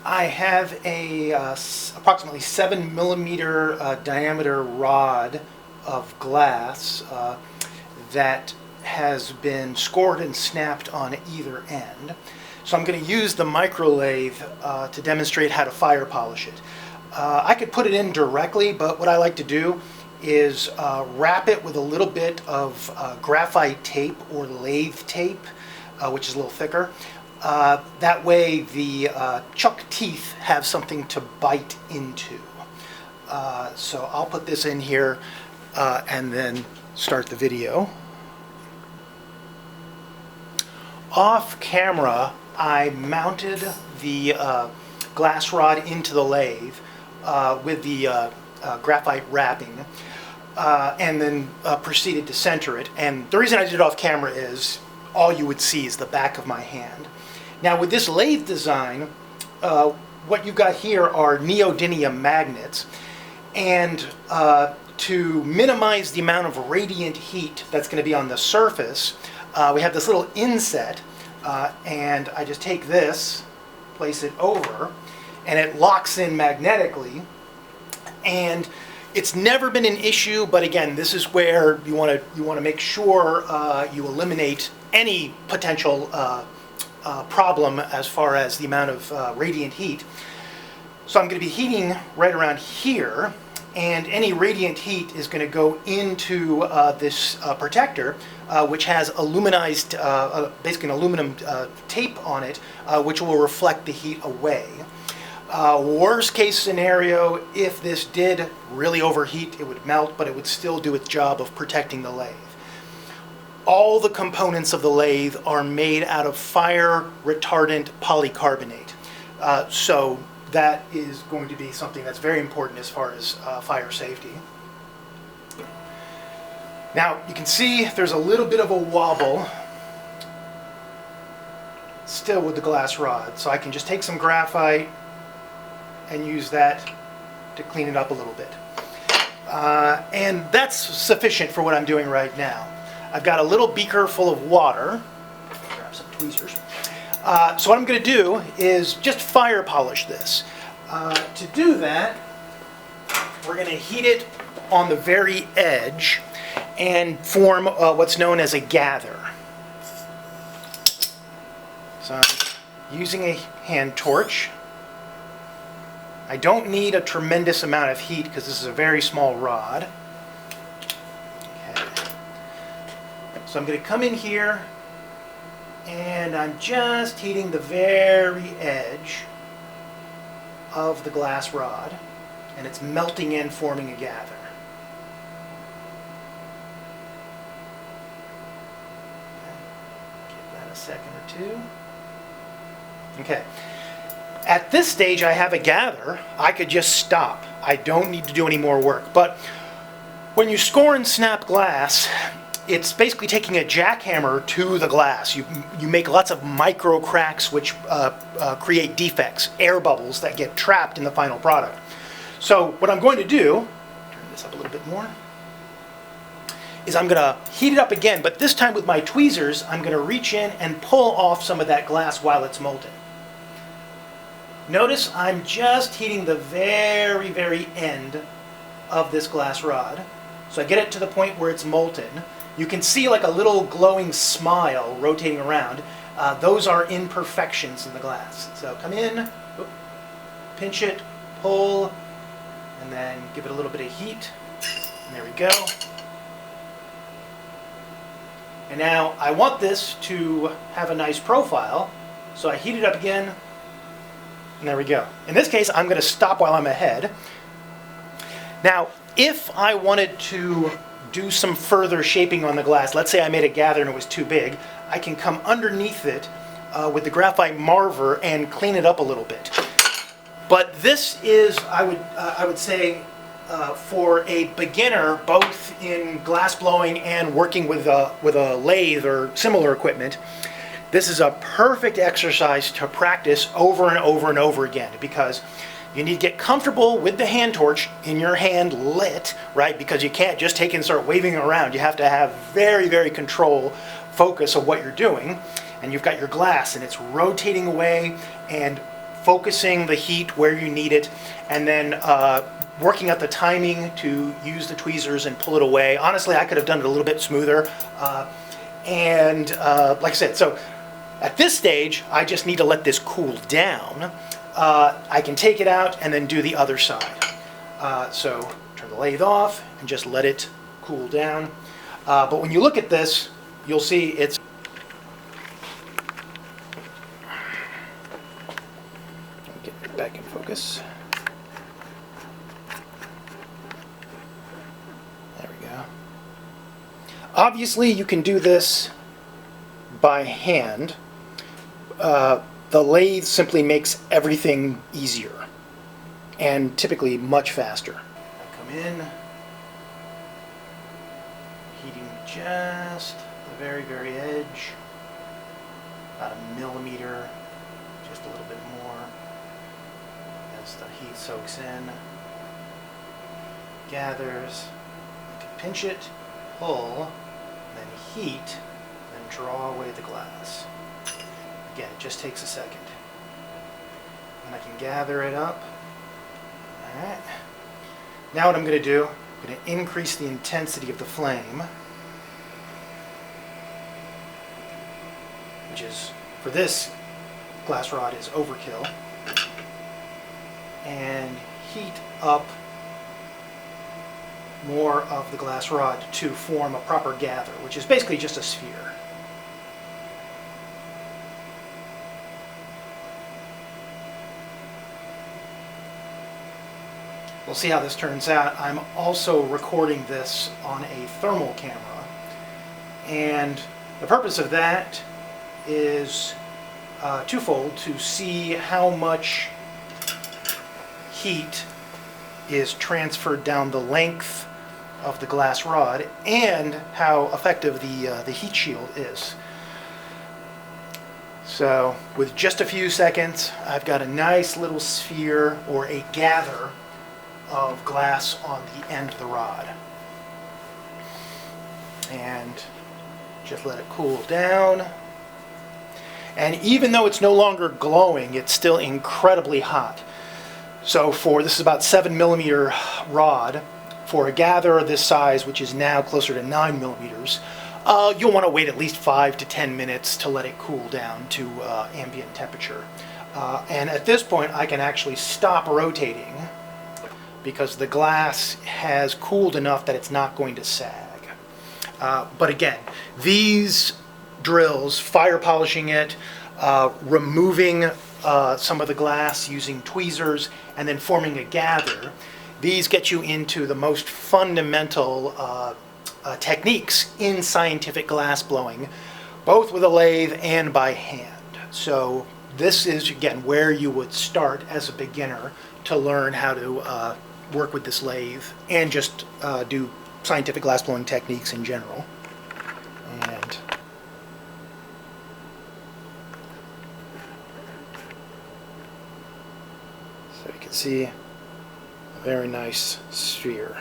I have a approximately 7 mm diameter rod of glass that has been scored and snapped on either end. So I'm going to use the micro lathe to demonstrate how to fire polish it. I could put it in directly, but what I like to do is wrap it with a little bit of graphite tape or lathe tape, which is a little thicker. That way the chuck teeth have something to bite into. So I'll put this in here and then start the video. Off camera, I mounted the glass rod into the lathe with the graphite wrapping and then proceeded to center it. And the reason I did it off camera is all you would see is the back of my hand. Now with this lathe design, what you've got here are neodymium magnets, and to minimize the amount of radiant heat that's going to be on the surface, we have this little inset, and I just take this, place it over, and it locks in magnetically. And it's never been an issue, but again, this is where you want to make sure you eliminate any potential problem as far as the amount of radiant heat. So I'm going to be heating right around here, and any radiant heat is going to go into this protector, which has aluminized, basically an aluminum tape on it, which will reflect the heat away. Worst case scenario, if this did really overheat, it would melt, but it would still do its job of protecting the lathe. All the components of the lathe are made out of fire retardant polycarbonate. So that is going to be something that's very important as far as fire safety. Now you can see there's a little bit of a wobble still with the glass rod, so I can just take some graphite and use that to clean it up a little bit. And that's sufficient for what I'm doing right now. I've got a little beaker full of water. Grab some tweezers. So what I'm going to do is just fire polish this. To do that, we're going to heat it on the very edge and form what's known as a gather. So I'm using a hand torch. I don't need a tremendous amount of heat because this is a very small rod. Okay. So I'm going to come in here and I'm just heating the very edge of the glass rod, and it's melting in, forming a gather. Give that a second or two. Okay. At this stage I have a gather. I could just stop. I don't need to do any more work. But when you score and snap glass, it's basically taking a jackhammer to the glass. You make lots of micro cracks which create defects, air bubbles that get trapped in the final product. So what I'm going to do, turn this up a little bit more, is I'm going to heat it up again, but this time with my tweezers I'm going to reach in and pull off some of that glass while it's molten. Notice I'm just heating the very, very end of this glass rod. So I get it to the point where it's molten. You can see like a little glowing smile rotating around. Those are imperfections in the glass. So come in, pinch it, pull, and then give it a little bit of heat. And there we go. And now I want this to have a nice profile, so I heat it up again. And there we go. In this case, I'm going to stop while I'm ahead. Now, if I wanted to do some further shaping on the glass, let's say I made a gather and it was too big, I can come underneath it with the graphite marver and clean it up a little bit. But this is, I would say, for a beginner, both in glass blowing and working with a lathe or similar equipment, this is a perfect exercise to practice over and over and over again, because you need to get comfortable with the hand torch in your hand lit, right? Because you can't just take it and start waving it around. You have to have very, very control, focus of what you're doing. And you've got your glass and it's rotating away, and focusing the heat where you need it, and then working out the timing to use the tweezers and pull it away. Honestly, I could have done it a little bit smoother. Like I said, so at this stage, I just need to let this cool down. I can take it out and then do the other side. So turn the lathe off and just let it cool down. But when you look at this, you'll see it's get it back in focus. There we go. Obviously, you can do this by hand. The lathe simply makes everything easier and typically much faster. I come in, heating just the very, very edge, about a millimeter, just a little bit more as the heat soaks in, gathers. I can pinch it, pull, then heat, then draw away the glass. Again, it just takes a second. And I can gather it up. All right. Now what I'm going to do, I'm going to increase the intensity of the flame, which is, for this glass rod, is overkill, and heat up more of the glass rod to form a proper gather, which is basically just a sphere. We'll see how this turns out. I'm also recording this on a thermal camera, and the purpose of that is twofold: to see how much heat is transferred down the length of the glass rod and how effective the heat shield is. So with just a few seconds, I've got a nice little sphere, or a gather, of glass on the end of the rod. And just let it cool down. And even though it's no longer glowing, it's still incredibly hot. So this is about 7mm rod, for a gather this size, which is now closer to 9mm, you'll want to wait at least 5 to 10 minutes to let it cool down to ambient temperature. And at this point, I can actually stop rotating, because the glass has cooled enough that it's not going to sag. But again, these drills, fire polishing it, removing some of the glass using tweezers, and then forming a gather, these get you into the most fundamental techniques in scientific glass blowing, both with a lathe and by hand. So this is, again, where you would start as a beginner to learn how to work with this lathe and just do scientific glass blowing techniques in general. And so you can see a very nice sphere.